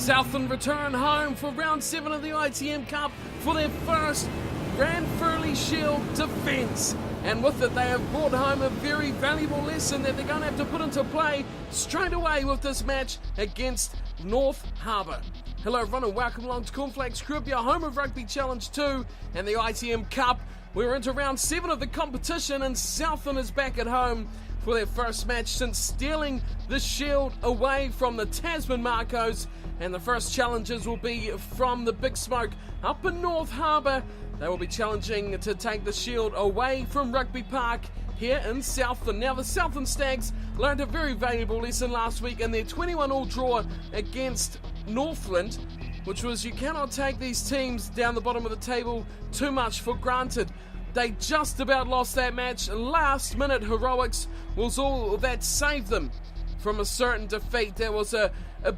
Southland return home for round 7 of the ITM Cup for their first Ranfurly Shield defence. And with it, they have brought home a very valuable lesson that they're going to have to put into play straight away with this match against North Harbour. Hello everyone and welcome along to Cornf1lakes Crib, your home of Rugby Challenge 2 and the ITM Cup. We're into round 7 of the competition and Southland is back at home for their first match since stealing the Shield away from the Tasman Makos. And the first challenges will be from the Big Smoke up in North Harbour. They will be challenging to take the Shield away from Rugby Park here in Southland. Now the Southland Stags learned a very valuable lesson last week in their 21-all draw against Northland, which was you cannot take these teams down the bottom of the table too much for granted. They just about lost that match. Last minute heroics was all that saved them from a certain defeat. There was a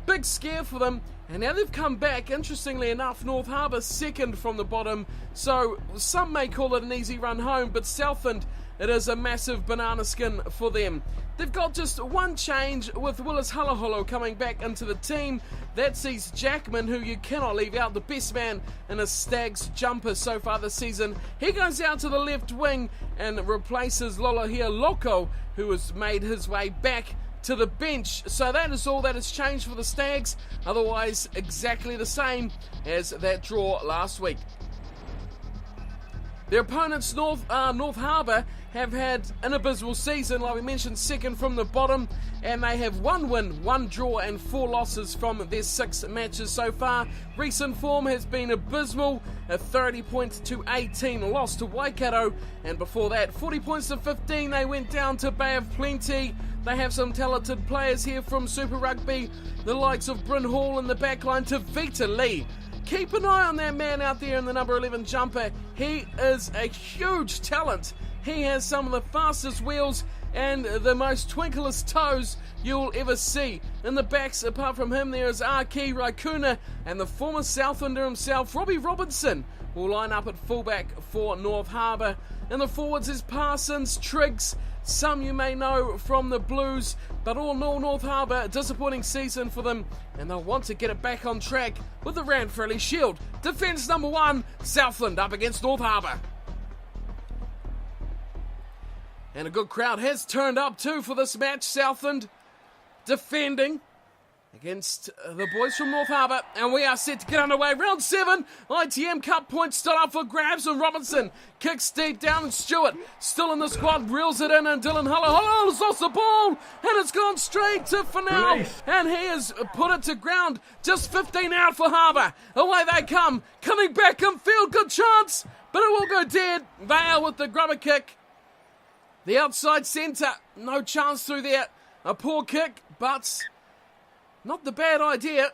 big scare for them, and now they've come back. Interestingly enough, North Harbour second from the bottom, so some may call it an easy run home, but Southland, it is a massive banana skin for them. They've got just one change with Willis Halaholo coming back into the team. That sees Jackman, who you cannot leave out, the best man in a Stags jumper so far this season. He goes out to the left wing and replaces Lolohea Loco, who has made his way back to the bench. So that is all that has changed for the Stags. Otherwise, exactly the same as that draw last week. Their opponents, North Harbour, have had an abysmal season, like we mentioned, second from the bottom, and they have 1 win, 1 draw and 4 losses from their 6 matches so far. Recent form has been abysmal, a 30 points to 18 loss to Waikato, and before that 40 points to 15 they went down to Bay of Plenty. They have some talented players here from Super Rugby, the likes of Bryn Hall in the backline to Vita Lee. Keep an eye on that man out there in the number 11 jumper. He is a huge talent. He has some of the fastest wheels and the most twinkliest toes you'll ever see. In the backs, apart from him, there is Aki Raikuna and the former Southlander himself, Robbie Robinson, will line up at fullback for North Harbour. In the forwards is Parsons, Triggs, some you may know from the Blues, but all in all, North Harbour, a disappointing season for them, and they'll want to get it back on track with the Ranfurly Shield. Defence number 1, Southland up against North Harbour. And a good crowd has turned up too for this match. Southland defending against the boys from North Harbour, and we are set to get underway. Round 7, ITM Cup points still up for grabs, and Robinson kicks deep down, and Stewart still in the squad, reels it in, and Dylan Halaholo lost the ball, and it's gone straight to Fanel, and he has put it to ground. Just 15 out for Harbour. Away they come, coming back in field, good chance, but it will go dead. Vale with the grubber kick. The outside centre, no chance through there. A poor kick, but not the bad idea.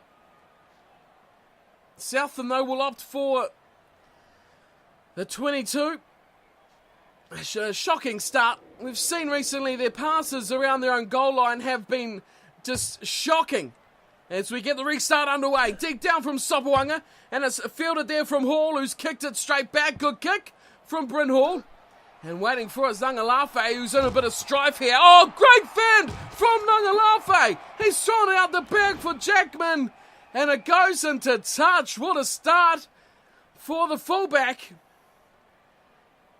Southland, though, will opt for the 22. A shocking start. We've seen recently their passes around their own goal line have been just shocking. As we get the restart underway, deep down from Sopawanga, and it's fielded there from Hall, who's kicked it straight back. Good kick from Bryn Hall. And waiting for a Zangalafe, who's in a bit of strife here. Oh, great fend from Zangalafe. He's thrown it out the back for Jackman. And it goes into touch. What a start for the fullback.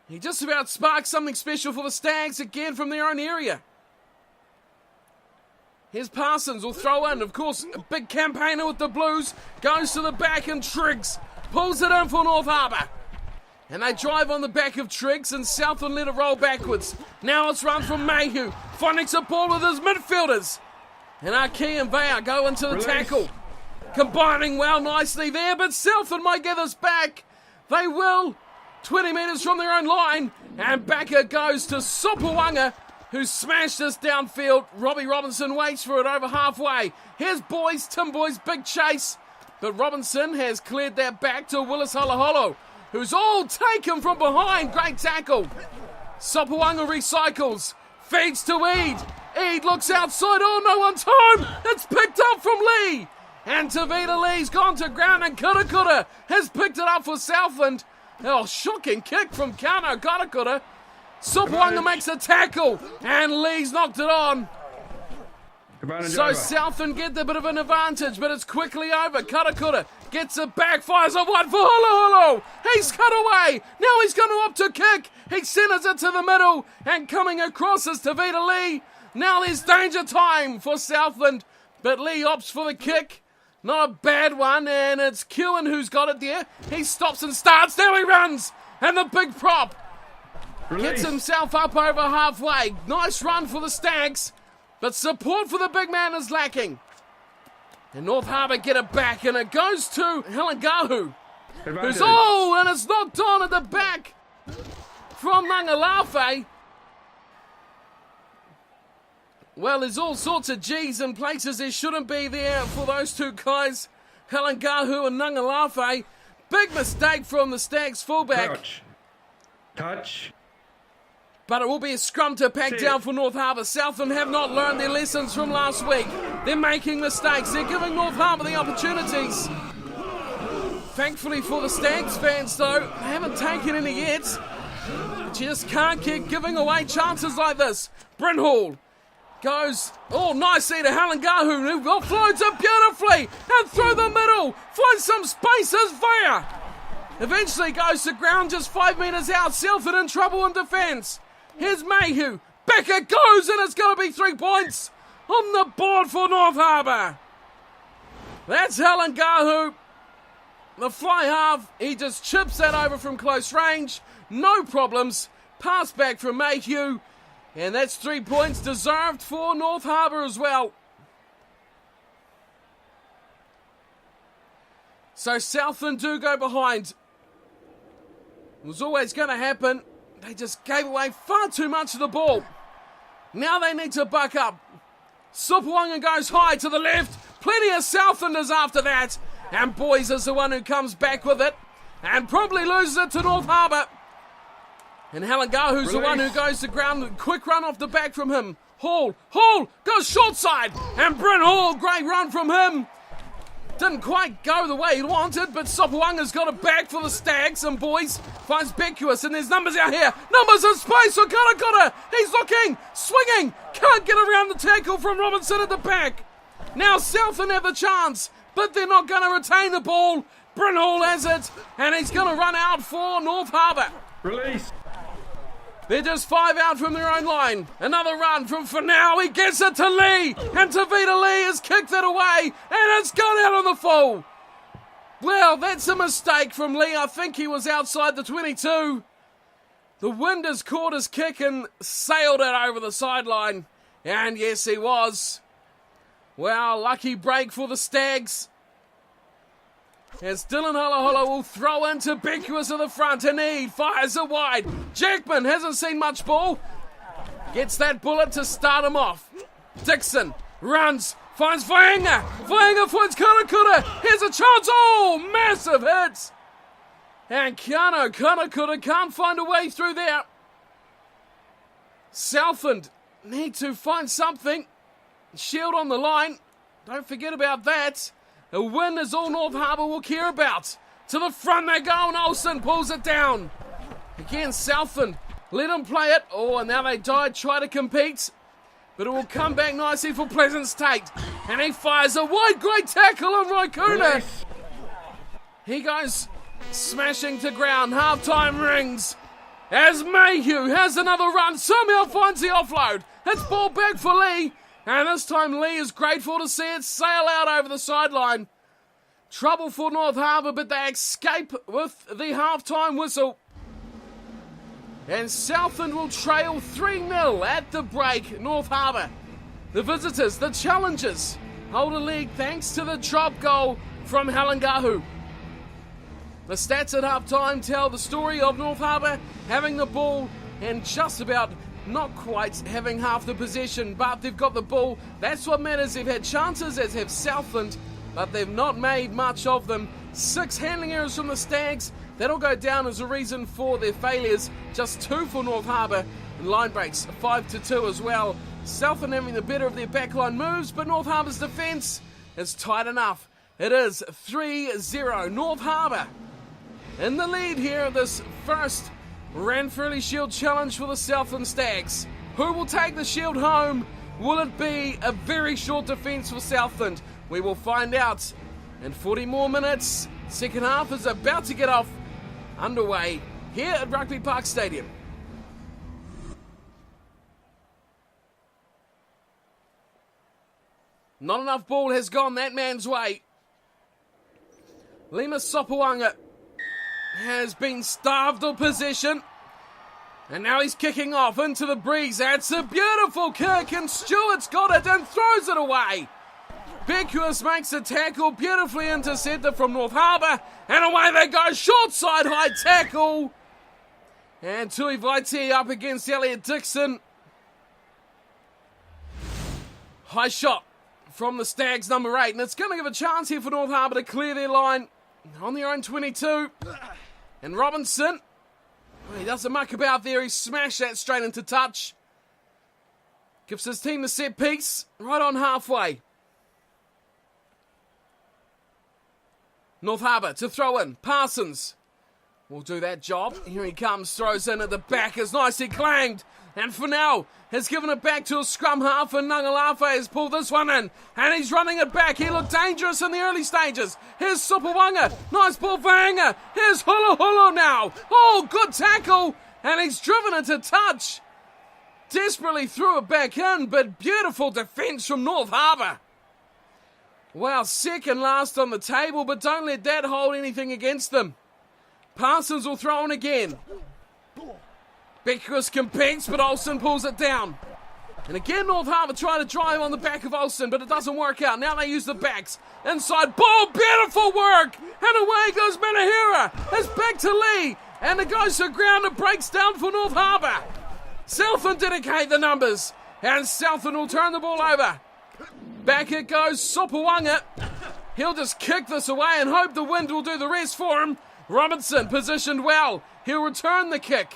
He just about sparked something special for the Stags again from their own area. Here's Parsons will throw in. Of course, a big campaigner with the Blues. Goes to the back and Triggs pulls it in for North Harbour. And they drive on the back of Triggs, and Southland let it roll backwards. Now it's run from Mayhew, finding support with his midfielders. And Aki and Vea go into the tackle. Combining well nicely there, but Southland might get this back. They will. 20 metres from their own line. And back it goes to Sopawanga, who smashed this downfield. Robbie Robinson waits for it over halfway. Here's Boys, Tim Boys, big chase. But Robinson has cleared that back to Willis Halaholo, who's all taken from behind. Great tackle. Sopawanga recycles. Feeds to Eid. Eid looks outside. Oh, no one's home. It's picked up from Lee. And Tavita Lee's gone to ground, and Kurakura has picked it up for Southland. Oh, shocking kick from Kano Kurakura. Sopawanga makes a tackle, and Lee's knocked it on. So Southland get a bit of an advantage, but it's quickly over. Karakura gets it back, fires a wide for Holo. He's cut away. Now he's going to opt to kick. He centers it to the middle, and coming across is Tavita Lee. Now there's danger time for Southland, but Lee opts for the kick. Not a bad one, and it's Kewen who's got it there. He stops and starts. Now he runs, and the big prop gets himself up over halfway. Nice run for the Stags. But support for the big man is lacking. And North Harbour get it back, and it goes to Halangahu. Who's, and it's knocked on at the back from Langalafe. Well, there's all sorts of G's in places there shouldn't be there for those two guys, Halangahu and Langalafe. Big mistake from the Stags fullback. Touch. But it will be a scrum to pack down for North Harbour. Southland have not learned their lessons from last week. They're making mistakes. They're giving North Harbour the opportunities. Thankfully for the Stags fans, though, they haven't taken any yet. But you just can't keep giving away chances like this. Bryn Hall goes, nicely to Halangahu, who offloads it beautifully. And through the middle, finds some space as Vaya. Eventually goes to ground just 5 metres out. Southland in trouble in defence. Here's Mayhew. Back it goes, and it's going to be 3 points on the board for North Harbour. That's Halangahu. The fly half, he just chips that over from close range. No problems. Pass back from Mayhew. And that's 3 points deserved for North Harbour as well. So Southland do go behind. It was always going to happen. They just gave away far too much of the ball. Now they need to buck up. Supawanga goes high to the left. Plenty of Southlanders after that. And Boys is the one who comes back with it. And probably loses it to North Harbour. And Halangahu's the one who goes to ground. Quick run off the back from him. Hall goes short side. And Bryn Hall, great run from him. Didn't quite go the way he wanted, but Sopawanga's got it back for the Stags, and Boys finds Becuous, and there's numbers out here. Numbers in space for Karakura. He's looking, swinging, can't get around the tackle from Robinson at the back. Now Southland have the chance, but they're not going to retain the ball. Bryn Hall has it, and he's going to run out for North Harbour. Release. They're just 5 out from their own line. Another run from Fanau. He gets it to Lee. And Tavita Lee has kicked it away. And it's gone out on the full. Well, that's a mistake from Lee. I think he was outside the 22. The wind has caught his kick and sailed it over the sideline. And yes, he was. Well, lucky break for the Stags. As Dylan Holoholo will throw into Becuous at the front, and he fires it wide. Jackman hasn't seen much ball. Gets that bullet to start him off. Dixon runs, finds Vaenga. Vaenga finds Karakura. Here's a chance. Massive hits. And Karakura can't find a way through there. Southland need to find something. Shield on the line. Don't forget about that. A win is all North Harbour will care about. To the front they go, and Olsen pulls it down. Again, Southland, let them play it. And now they try to compete. But it will come back nicely for Pleasant State. And he fires a wide, great tackle on Raikkonen. He goes smashing to ground. Half-time rings. As Mayhew has another run, somehow finds the offload. It's ball back for Lee. And this time Lee is grateful to see it sail out over the sideline. Trouble for North Harbour, but they escape with the half-time whistle. And Southland will trail 3-0 at the break, North Harbour. The visitors, the challengers, hold a lead thanks to the drop goal from Halangahu. The stats at half-time tell the story of North Harbour having the ball and just about not quite having half the possession, but they've got the ball. That's what matters. They've had chances, as have Southland, but they've not made much of them. 6 handling errors from the Stags. That'll go down as a reason for their failures. Just 2 for North Harbour, and line breaks 5-2 as well. Southland having the better of their backline moves, but North Harbour's defence is tight enough. It is 3-0. North Harbour in the lead here of this first Ranfurly Shield challenge for the Southland Stags. Who will take the shield home? Will it be a very short defence for Southland? We will find out in 40 more minutes. Second half is about to get off underway here at Rugby Park Stadium. Not enough ball has gone that man's way. Lima Sopawanga has been starved of possession. And now he's kicking off into the breeze. That's a beautiful kick, and Stewart's got it and throws it away. Beckwith makes a tackle, beautifully intercepted from North Harbour, and away they go. Short side high tackle. And Tui Vaiti up against Elliot Dixon. High shot from the Stags, number 8, and it's going to give a chance here for North Harbour to clear their line on their own 22. And Robinson, he doesn't muck about there, he smashed that straight into touch. Gives his team the set piece right on halfway. North Harbour to throw in. Parsons will do that job. Here he comes, throws in at the back, is nicely clanged. And Fennell has given it back to a scrum half, and Ngalafe has pulled this one in. And he's running it back. He looked dangerous in the early stages. Here's Supawanga. Nice ball for Hanger. Here's Hulu Hulu now. Oh, good tackle. And he's driven it to touch. Desperately threw it back in, but beautiful defence from North Harbour. Wow, second last on the table, but don't let that hold anything against them. Parsons will throw in again. Beckwith competes, but Olsen pulls it down. And again, North Harbour trying to drive on the back of Olsen, but it doesn't work out. Now they use the backs. Inside ball, beautiful work! And away goes Manahira. It's back to Lee. And it goes to ground and breaks down for North Harbour. Southland dedicate the numbers. And Southland will turn the ball over. Back it goes, Sopawanga. He'll just kick this away and hope the wind will do the rest for him. Robinson positioned well. He'll return the kick.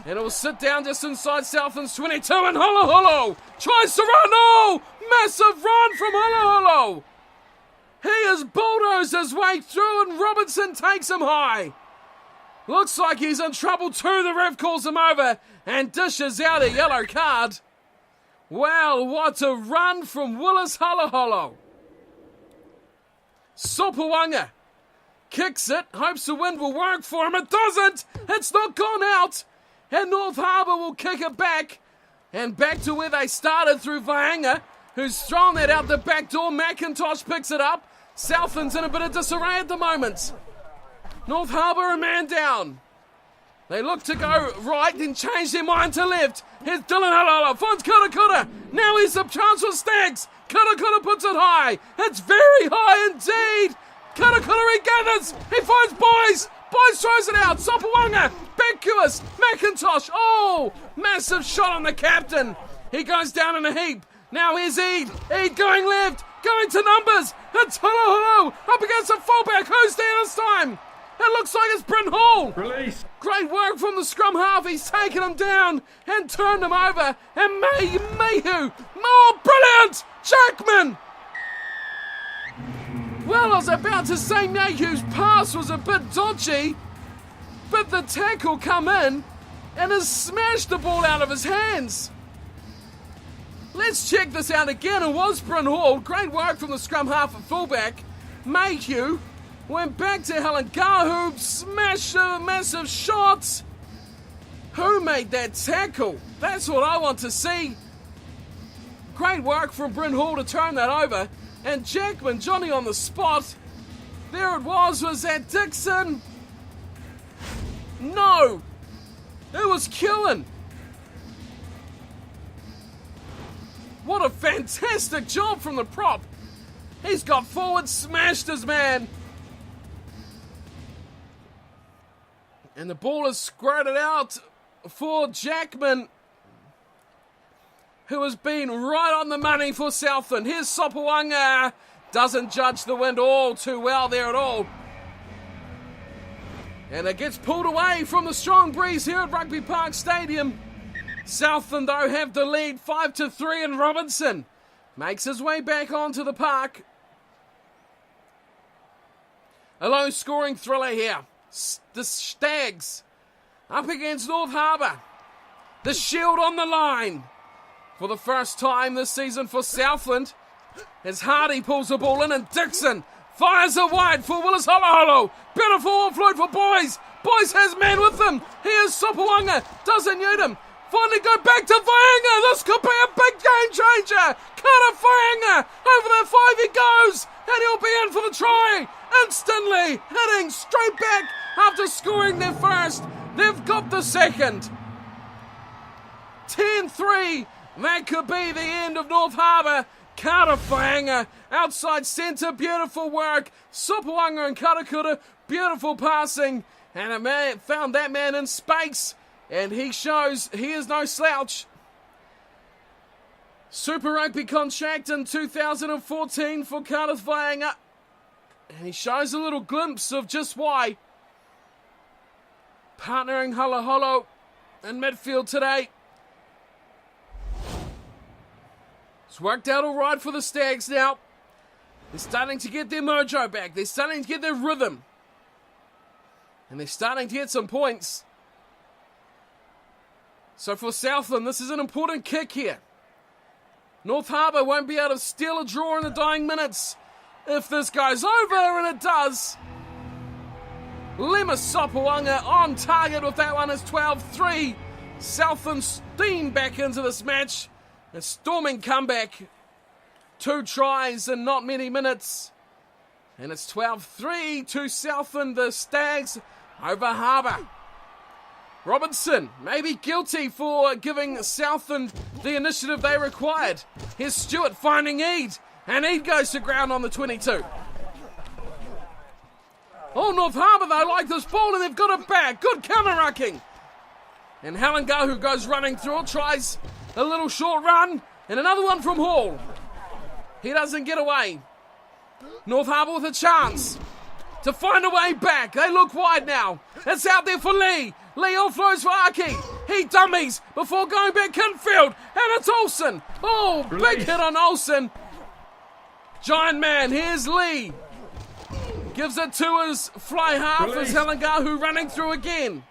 And it will sit down just inside Southland's 22, and Holo Holo tries to run. Oh, massive run from Holo Holo. He has bulldozed his way through, and Robinson takes him high. Looks like he's in trouble too. The ref calls him over and dishes out a yellow card. Well, what a run from Willis Holo Holo. Sopawanga kicks it, hopes the wind will work for him. It doesn't. It's not gone out. And North Harbour will kick it back. And back to where they started through Vaanga, who's thrown that out the back door. McIntosh picks it up. Southland's in a bit of disarray at the moment. North Harbour a man down. They look to go right, then change their mind to left. Here's Dylan Halala, finds Kura. Now here's a chance for Stags. Kura puts it high. It's very high indeed. Kura regathers. He finds Boys. Boys throws it out. Sopawanga. Beckwith. McIntosh. Oh, massive shot on the captain. He goes down in a heap. Now here's Eid. Eid going left. Going to numbers. It's Hulu up against the fullback. Who's there this time? It looks like it's Bryn Hall. Release. Great work from the scrum half. He's taken him down and turned him over. And Mayhew. Oh, brilliant. Jackman. Well, I was about to say Mayhew's pass was a bit dodgy, but the tackle come in and has smashed the ball out of his hands. Let's check this out again. It was Bryn Hall. Great work from the scrum half at fullback. Mayhew went back to Helen Gahu, smashed a massive shot. Who made that tackle? That's what I want to see. Great work from Bryn Hall to turn that over. And Jackman, Johnny on the spot. There it was that Dixon? No! It was Killen. What a fantastic job from the prop. He's got forward, smashed his man. And the ball is squirted out for Jackman, who has been right on the money for Southland. Here's Sopawanga. Doesn't judge the wind all too well there at all. And it gets pulled away from the strong breeze here at Rugby Park Stadium. Southland, though, have the lead 5-3, and Robinson makes his way back onto the park. A low-scoring thriller here. The Stags up against North Harbour. The Shield on the line. for the first time this season for Southland. As Hardy pulls the ball in and Dixon fires it wide for Willis Holoholo. Beautiful offload for Boys. Boys has man with them. Here's Sopoaga. Doesn't need him. Finally go back to Vaianga. This could be a big game changer. Carter Vaianga. Over the 5 he goes. And he'll be in for the try. Instantly hitting straight back after scoring their first. They've got the second. 10-3. That could be the end of North Harbour. Carter Vaianga, outside centre, beautiful work. Sopoaga and Karakura, beautiful passing. And a man found that man in space. And he shows he is no slouch. Super Rugby contract in 2014 for Carter Vaianga. And he shows a little glimpse of just why. Partnering Holoholo in midfield today. It's worked out all right for the Stags now. They're starting to get their mojo back. They're starting to get their rhythm. And they're starting to get some points. So for Southland, this is an important kick here. North Harbour won't be able to steal a draw in the dying minutes if this goes over, and it does. Lema Sopoaga on target with that one. It's 12-3. Southland steam back into this match. A storming comeback. 2 tries in not many minutes. And it's 12-3 to Southland, the Stags over Harbour. Robinson may be guilty for giving Southland the initiative they required. Here's Stewart finding Eade. And Eade goes to ground on the 22. Oh, North Harbour, they like this ball and they've got it back. Good counter-rucking. And Halengahu goes running through it, tries a little short run, and another one from Hall. He doesn't get away. North Harbour with a chance to find a way back. They look wide now. It's out there for Lee. Lee offloads for Aki. He dummies before going back infield, and it's Olsen. Oh, big hit on Olsen. Giant man, here's Lee. Gives it to his fly half as Halengahu running through again.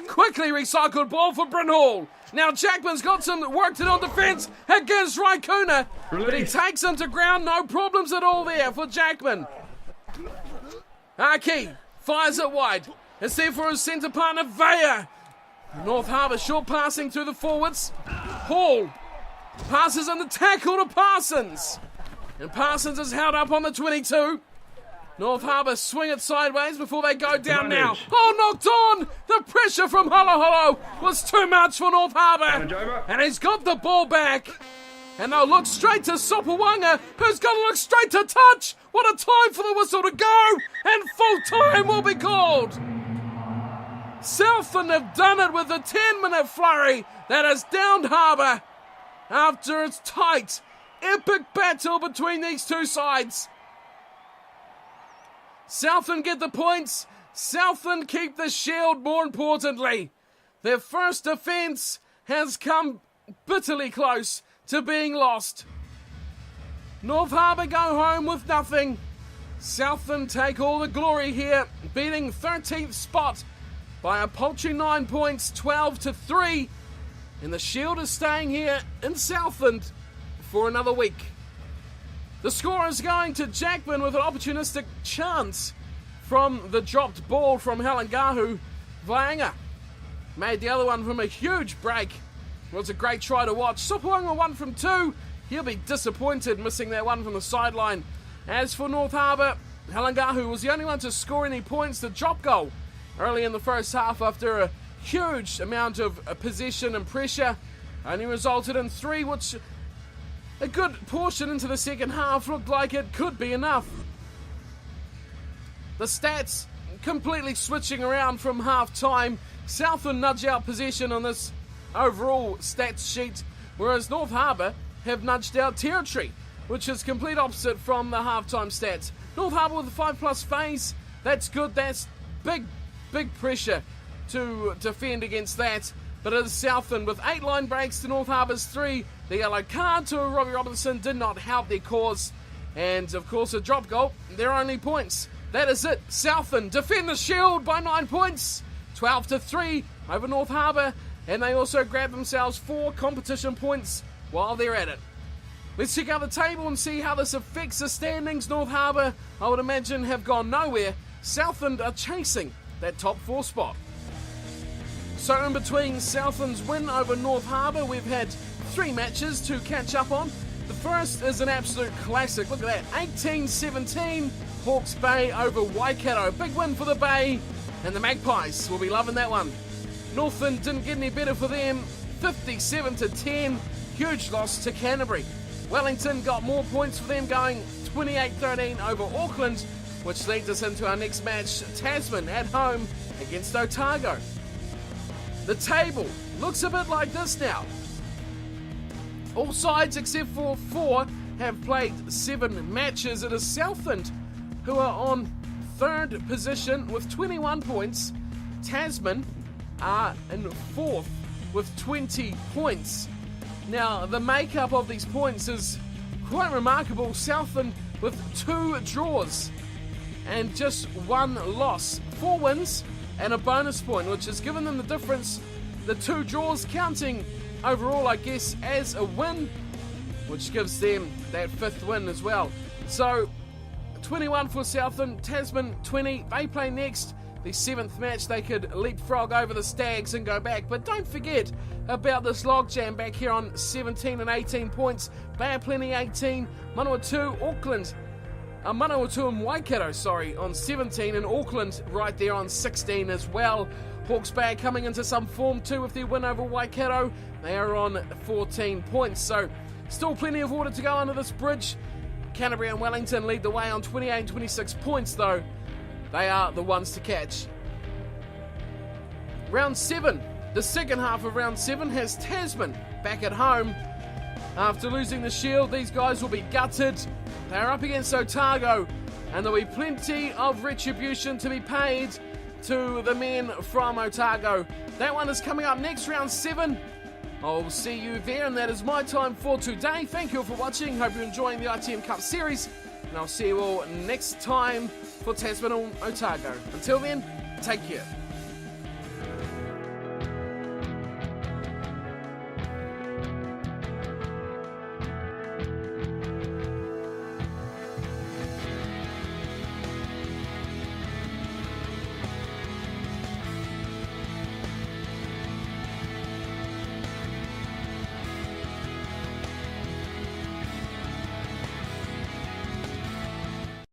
Quickly recycled ball for Bryn Hall. Now Jackman's got some work to do on defence against Raikkonen. But he takes him to ground, no problems at all there for Jackman. Aki fires it wide. It's there for his centre partner, Vaya. North Harbour short passing through the forwards. Hall passes in the tackle to Parsons. And Parsons is held up on the 22. North Harbour swing it sideways before they go down now. Oh, knocked on! The pressure from Holoholo was too much for North Harbour. And he's got the ball back. And they'll look straight to Sopoaga, who's going to look straight to touch. What a time for the whistle to go. And full time will be called. Southland have done it with a 10-minute flurry that has downed Harbour after its tight, epic battle between these two sides. Southland get the points. Southland keep the shield, more importantly. Their first defence has come bitterly close to being lost. North Harbour go home with nothing. Southland take all the glory here, beating 13th spot by a paltry 9 points, 12-3. And the shield is staying here in Southland for another week. The score is going to Jackman with an opportunistic chance from the dropped ball from Halengahu. Vaianga made the other one from a huge break. It was a great try to watch. Sopoaga 1 from 2. He'll be disappointed missing that one from the sideline. As for North Harbour, Halengahu was the only one to score any points. The drop goal early in the first half after a huge amount of possession and pressure only resulted in 3, which a good portion into the second half looked like it could be enough. The stats completely switching around from half-time. Southland nudge out possession on this overall stats sheet, whereas North Harbour have nudged out territory, which is complete opposite from the half-time stats. North Harbour with a 5+ phase, that's good, that's big pressure to defend against that. But it is Southland with 8 line breaks to North Harbour's 3. The yellow card to Robbie Robinson did not help their cause. And of course a drop goal, their only points. That is it. Southland defend the shield by 9 points. 12-3 over North Harbour. And they also grab themselves 4 competition points while they're at it. Let's check out the table and see how this affects the standings. North Harbour, I would imagine, have gone nowhere. Southland are chasing that top 4 spot. So in between Southland's win over North Harbour, we've had 3 matches to catch up on. The first is an absolute classic. Look at that, 18-17, Hawke's Bay over Waikato. Big win for the Bay, and the Magpies will be loving that one. Northland didn't get any better for them, 57-10, huge loss to Canterbury. Wellington got more points for them, going 28-13 over Auckland, which leads us into our next match, Tasman at home against Otago. The table looks a bit like this now. All sides except for 4 have played 7 matches. It is Southland who are on 3rd position with 21 points. Tasman are in 4th with 20 points. Now, the makeup of these points is quite remarkable. Southland with 2 draws and just 1 loss. 4 wins and a bonus point, which has given them the difference. The 2 draws counting overall, I guess, as a win, which gives them that 5th win as well. So, 21 for Southland, Tasman 20. They play next. The 7th match, they could leapfrog over the Stags and go back. But don't forget about this logjam back here on 17 and 18 points. Bay are plenty 18. Manawatu, Auckland. Manawatu and Waikato, on 17. And Auckland right there on 16 as well. Hawke's Bay coming into some form too with their win over Waikato. They are on 14 points. So still plenty of water to go under this bridge. Canterbury and Wellington lead the way on 28 and 26 points though. They are the ones to catch. Round 7. The second half of round 7 has Tasman back at home. After losing the Shield, these guys will be gutted. They are up against Otago, and there'll be plenty of retribution to be paid to the men from Otago. That one is coming up next, round 7. I'll see you there, and that is my time for today. Thank you all for watching. Hope you're enjoying the ITM Cup series, and I'll see you all next time for Tasman and Otago. Until then, take care.